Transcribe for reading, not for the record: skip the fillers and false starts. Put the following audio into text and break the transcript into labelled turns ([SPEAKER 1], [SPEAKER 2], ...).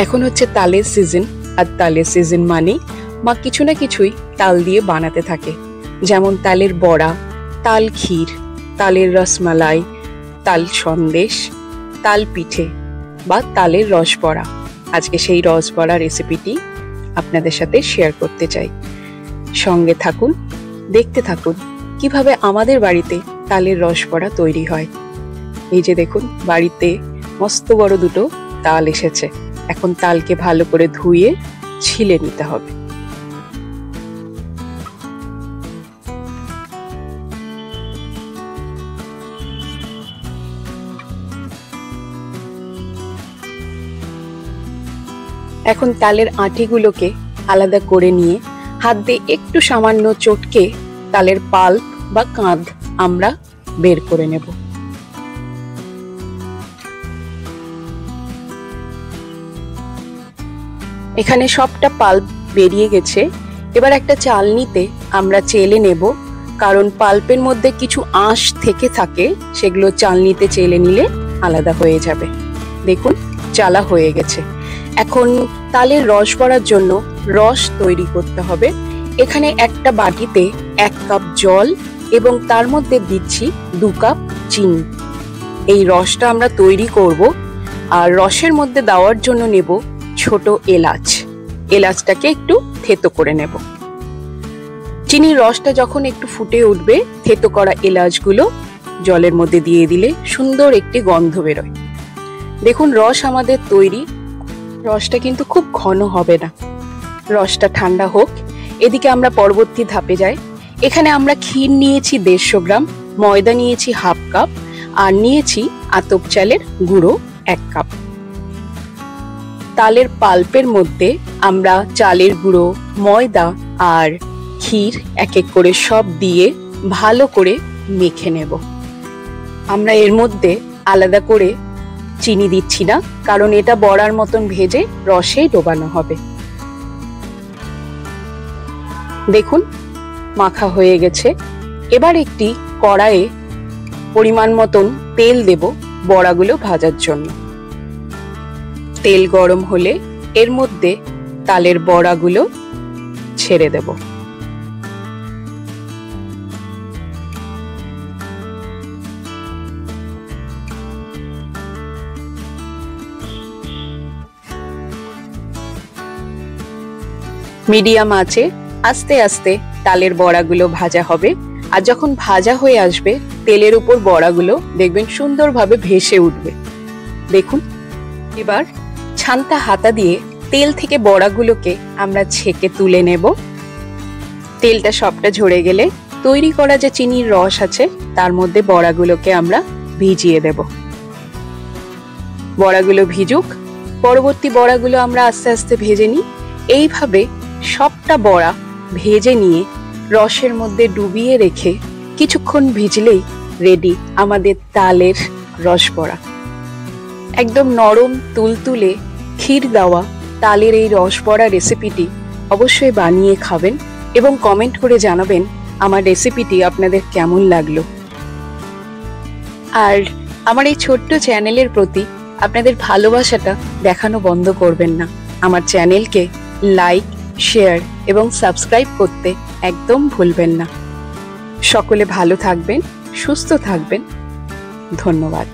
[SPEAKER 1] এখন হচ্ছে তালের সিজন, আর তালের সিজন মানে মা কিছু না কিছুই তাল দিয়ে বানাতে থাকে, যেমন তালের বড়া, তাল ক্ষীর, তালের রসমালাই, তাল সন্দেশ, তাল পিঠে বা তালের রসবড়া। আজকে সেই রসবড়া রেসিপিটি আপনাদের সাথে শেয়ার করতে চাই। সঙ্গে থাকুন, দেখতে থাকুন কিভাবে আমাদের বাড়িতে তালের রসবড়া তৈরি হয়। এই যে দেখুন, বাড়িতে মস্ত বড় দুটো তাল এসেছে। এখন তালকে ভালো করে ধুয়ে ছিলে নিতে হবে। এখন তালের আঁটিগুলোকে আলাদা করে নিয়ে হাত দিয়ে একটু সামান্য চটকে তালের পাল্প বা কাঁধ আমরা বের করে নেব। এখানে সবটা পাল্প বেরিয়ে গেছে। এবার একটা চালনিতে আমরা চেলে নেব, কারণ পাল্পের মধ্যে কিছু আঁশ থেকে থাকে, সেগুলো চালনিতে চেলে নিলে আলাদা হয়ে যাবে। দেখুন, চালা হয়ে গেছে। এখন তালের রস করার জন্য রস তৈরি করতে হবে। এখানে একটা বাটিতে 1 কাপ জল এবং তার মধ্যে দিচ্ছি 2 কাপ চিনি। এই রসটা আমরা তৈরি করব। আর রসের মধ্যে দেওয়ার জন্য নেব ছোট এলাচ। এলাচটাকে একটু থেতো করে নেব। চিনির রসটা যখন একটু ফুটে উঠবে, থেতো করা এলাচগুলো জলের মধ্যে দিয়ে দিলে সুন্দর একটি গন্ধ বেরোয়। দেখুন, রস আমাদের তৈরি। রসটা কিন্তু খুব ঘন হবে না, রসটা ঠান্ডা হোক। এদিকে আমরা পরবর্তী ধাপে যাই। এখানে আমরা ক্ষীর নিয়েছি 150 গ্রাম, ময়দা নিয়েছি 1/2 কাপ, আর নিয়েছি আতপ চালের গুঁড়ো 1 কাপ। তালের পাল্পের মধ্যে আমরা চালের গুঁড়ো, ময়দা আর ক্ষীর এক এক করে সব দিয়ে ভালো করে মেখে নেব। আমরা এর মধ্যে আলাদা করে চিনি দিচ্ছি না, কারণ এটা বড়ার মতন ভেজে রসেই ডোবানো হবে। দেখুন, মাখা হয়ে গেছে। এবার একটি কড়াইয়ে পরিমাণ মতন তেল দেব বড়াগুলো ভাজার জন্য। তেল গরম হলে এর মধ্যে তালের বড়াগুলো ছেড়ে দেব। মিডিয়াম আঁচে আস্তে আস্তে তালের বড়াগুলো ভাজা হবে। আর যখন ভাজা হয়ে আসবে, তেলের উপর বড়াগুলো দেখবেন সুন্দরভাবে ভেসে উঠবে। দেখুন, এবার ছান্তা হাতা দিয়ে তেল থেকে বড়াগুলোকে আমরা ছেঁকে তুলে নেব। তেলটা সবটা ঝরে গেলে তৈরি করা যে চিনির রস আছে তার মধ্যে বড়াগুলোকে আমরা ভিজিয়ে দেব। বড়াগুলো ভিজুক, পরবর্তী বড়াগুলো আমরা আস্তে আস্তে ভেজে নিই। এইভাবে সবটা বড়া ভেজে নিয়ে রসের মধ্যে ডুবিয়ে রেখে কিছুক্ষণ ভিজলেই রেডি আমাদের তালের রসবড়া। একদম নরম তুলতুলে ক্ষীর দেওয়া তালের এই রসবড়া রেসিপিটি অবশ্যই বানিয়ে খাবেন এবং কমেন্ট করে জানাবেন আমার রেসিপিটি আপনাদের কেমন লাগলো। আর আমার এই ছোট্ট চ্যানেলের প্রতি আপনাদের ভালোবাসাটা দেখানো বন্ধ করবেন না। আমার চ্যানেলকে লাইক, শেয়ার এবং সাবস্ক্রাইব করতে একদম ভুলবেন না। সকলে ভালো থাকবেন, সুস্থ থাকবেন। ধন্যবাদ।